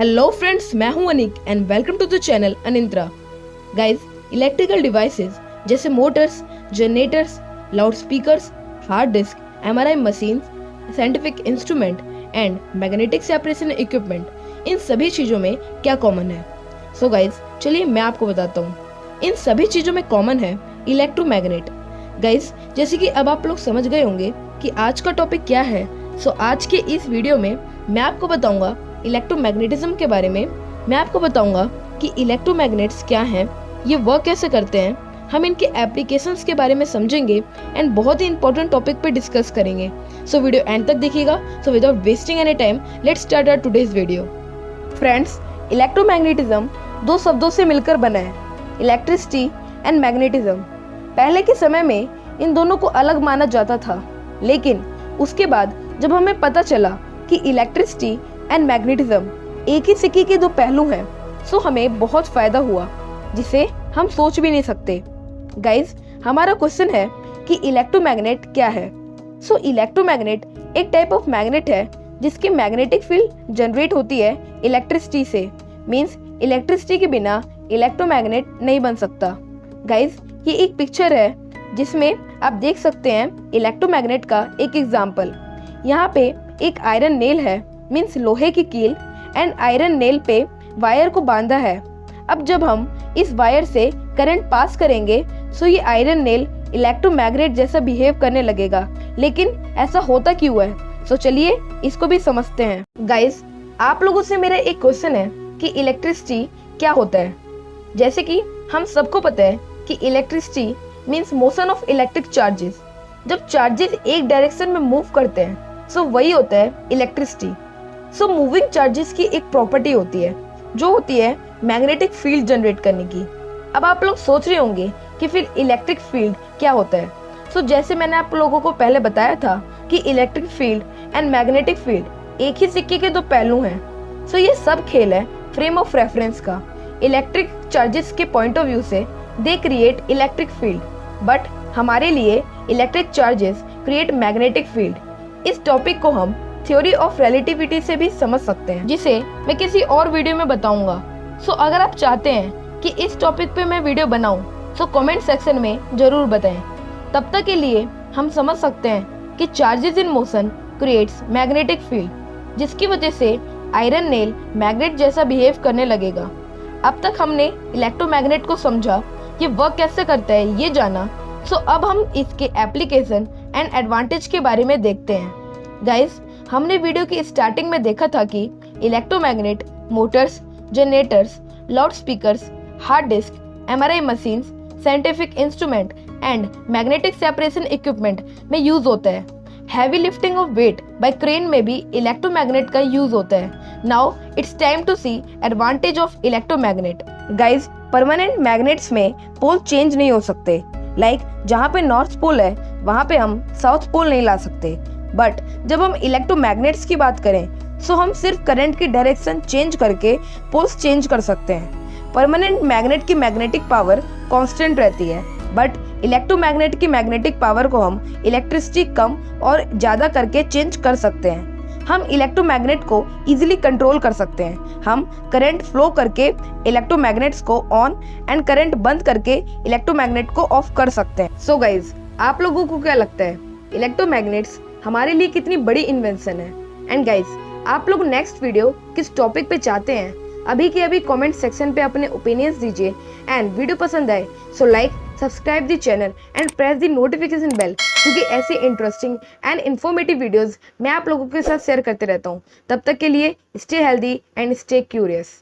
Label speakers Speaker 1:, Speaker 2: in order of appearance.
Speaker 1: Hello friends, मैं हूं Anik and welcome to the channel Anintra. Guys, electrical devices जैसे motors, generators, loud speakers, hard disk, MRI machines, scientific instrument and magnetic separation equipment, इन सभी चीज़ों में क्या कॉमन है? सो गाइस, चलिए मैं आपको बताता हूँ। इन सभी चीज़ों में कॉमन है इलेक्ट्रोमैग्नेट। गाइस, जैसे कि अब आप लोग समझ गए होंगे कि आज का टॉपिक क्या है। सो आज के इस वीडियो में मैं आपको बताऊंगा इलेक्ट्रोमैग्नेटिज्म के बारे में। मैं आपको बताऊंगा कि इलेक्ट्रोमैग्नेट्स क्या हैं, ये वर्क कैसे करते हैं, हम इनके एप्लीकेशंस के बारे में समझेंगे एंड बहुत ही इंपॉर्टेंट टॉपिक पे डिस्कस करेंगे। सो वीडियो एंड तक देखिएगा। So without wasting any time, let's start our today's video. Friends, electromagnetism दो शब्दों से मिलकर बना है, इलेक्ट्रिसिटी एंड मैग्नेटिज्म। पहले के समय में इन दोनों को अलग माना जाता था, लेकिन उसके बाद जब हमें पता चला कि इलेक्ट्रिसिटी एंड मैग्नेटिज्म एक ही सिक्के के दो पहलू हैं, सो हमें बहुत फायदा हुआ जिसे हम सोच भी नहीं सकते। गाइज, हमारा क्वेश्चन है कि इलेक्ट्रोमैग्नेट क्या है? सो इलेक्ट्रोमैग्नेट एक टाइप ऑफ मैग्नेट है जिसकी मैग्नेटिक फील्ड जनरेट होती है इलेक्ट्रिसिटी से। मींस इलेक्ट्रिसिटी के बिना इलेक्ट्रोमैग्नेट नहीं बन सकता। गाइज, ये एक पिक्चर है जिसमें आप देख सकते हैं इलेक्ट्रोमैग्नेट का एक एग्जाम्पल। यहाँ पे एक आयरन नेल है, मीन्स लोहे की कील, एंड आयरन नेल पे वायर को बांधा है। अब जब हम इस वायर से करंट पास करेंगे सो ये आयरन नेल इलेक्ट्रोमैग्नेट जैसा बिहेव करने लगेगा। लेकिन ऐसा होता क्यों है? सो चलिए इसको भी समझते हैं। गाइस, आप लोगों से मेरा एक क्वेश्चन है कि इलेक्ट्रिसिटी क्या होता है? जैसे कि हम सबको पता है कि electricity means motion of electric charges. जब चार्जेस एक डायरेक्शन में मूव करते हैं सो वही होता है इलेक्ट्रिसिटी। सो मूविंग चार्जेस की एक प्रॉपर्टी होती है जो होती है मैग्नेटिक फील्ड जनरेट करने की। अब आप लोग सोच रहे होंगे कि फिर इलेक्ट्रिक फील्ड क्या होता है? सो जैसे मैंने आप लोगों को पहले बताया था कि electric field and magnetic field एक ही सिक्के के दो पहलू हैं। सो ये सब खेल है फ्रेम ऑफ रेफरेंस का। इलेक्ट्रिक चार्जेस के पॉइंट ऑफ व्यू से they create electric field, but हमारे लिए electric charges create magnetic field. इस टॉपिक को हम थ्योरी ऑफ रिलेटिविटी से भी समझ सकते हैं, जिसे मैं किसी और वीडियो में बताऊंगा। सो अगर आप चाहते हैं कि इस टॉपिक पे मैं वीडियो बनाऊं सो कमेंट सेक्शन में जरूर बताएं। तब तक के लिए हम समझ सकते हैं कि charges in motion creates magnetic field, जिसकी वजह से आयरन नेल मैग्नेट जैसा बिहेव करने लगेगा। अब तक हमने इलेक्ट्रोमैग्नेट को समझा, ये वर्क कैसे करता है ये जाना। सो अब हम इसके एप्लीकेशन एंड एडवांटेज के बारे में देखते हैं। गाइस, हमने वीडियो की स्टार्टिंग में देखा था कि electromagnet motors, generators, loud speakers, hard disk, MRI machines, scientific instrument and magnetic separation equipment में यूज होता है। Heavy lifting of weight by crane में भी इलेक्ट्रोमैग्नेट का यूज होता है। Now it's time to see advantage of electromagnet. Guys, permanent magnets में pole change नहीं हो सकते। लाइक जहाँ पे नॉर्थ पोल है वहाँ पे हम साउथ पोल नहीं ला सकते। बट जब हम इलेक्ट्रोमैग्नेट्स की बात करें सो हम सिर्फ करंट की डायरेक्शन चेंज करके पोल्स चेंज कर सकते हैं। परमानेंट मैग्नेट की मैग्नेटिक पावर कांस्टेंट रहती है, बट इलेक्ट्रोमैग्नेट की मैग्नेटिक पावर को हम इलेक्ट्रिसिटी कम और ज़्यादा करके चेंज कर सकते हैं। हम इलेक्ट्रोमैग्नेट को इजीली कंट्रोल कर सकते हैं। हम करंट फ्लो करके इलेक्ट्रोमैग्नेट्स को ऑन एंड करंट बंद करके इलेक्ट्रोमैग्नेट को ऑफ कर सकते हैं। सो गाइज, आप लोगों को क्या लगता है इलेक्ट्रोमैग्नेट्स हमारे लिए कितनी बड़ी इन्वेंशन है? एंड गाइज, आप लोग नेक्स्ट वीडियो किस टॉपिक पे चाहते हैं अभी के अभी कमेंट सेक्शन पे अपने ओपिनियंस दीजिए। एंड वीडियो पसंद आए so like, subscribe the channel and press the notification bell, क्योंकि ऐसी इंटरेस्टिंग एंड इन्फॉर्मेटिव वीडियोस मैं आप लोगों के साथ शेयर करते रहता हूँ। तब तक के लिए stay healthy and stay curious.